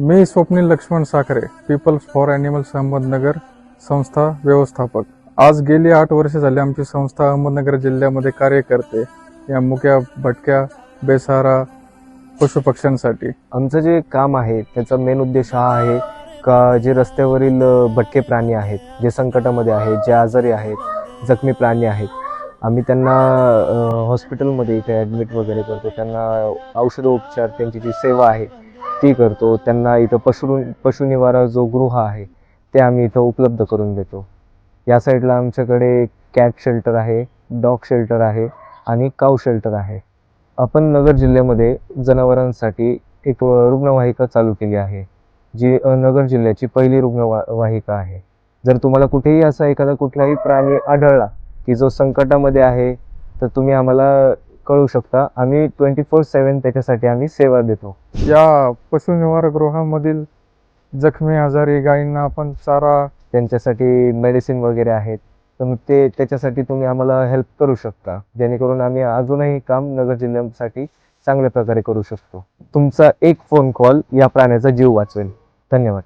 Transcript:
Me Swapnil Laxman Sakhare, peoples for animals Ahmednagar संस्था व्यवस्थापक. आज गेली 8 वर्षे झाली आमची संस्था अहमदनगर जिल्ह्यामध्ये कार्य करते या मुक्या, भटक्या, बेसहारा पशुपक्ष्यांसाठी. आमचं जे काम आहे त्याचा मेन उद्देश हा आहे का जे रस्त्यावरील भटके प्राणी आहेत, जे संकटामध्ये आहेत, जे आजारी आहेत, जखमी प्राणी आहेत, आम्ही त्यांना हॉस्पिटलमध्ये इथे ॲडमिट वगैरे करतो. त्यांना औषधोपचार, त्यांची जी सेवा आहे ती करतो. त्यांना इथं पशुनिवारा जो गृह आहे ते आम्ही इथं उपलब्ध करून देतो. या साईडला आमच्याकडे कॅट शेल्टर आहे, डॉग शेल्टर आहे आणि काऊ शेल्टर आहे. आपण नगर जिल्ह्यामध्ये जनावरांसाठी एक रुग्णवाहिका चालू केली आहे, जी नगर जिल्ह्याची पहिली रुग्णवाहिका आहे. जर तुम्हाला कुठेही असा एखादा कुठलाही प्राणी आढळला की जो संकटामध्ये आहे तर तुम्ही आम्हाला कळू शकता. आम्ही 24/7 त्याच्यासाठी आम्ही सेवा देतो. या पशुनिवारगृहामधील जखमी आजारी गायींना आपण चारा, त्यांच्यासाठी मेडिसिन वगैरे आहेत, तर मग त्याच्यासाठी तुम्ही आम्हाला हेल्प करू शकता, जेणेकरून आम्ही अजूनही काम नगर जिल्ह्यासाठी चांगल्या प्रकारे करू शकतो. तुमचा एक फोन कॉल या प्राण्याचा जीव वाचवेल. धन्यवाद.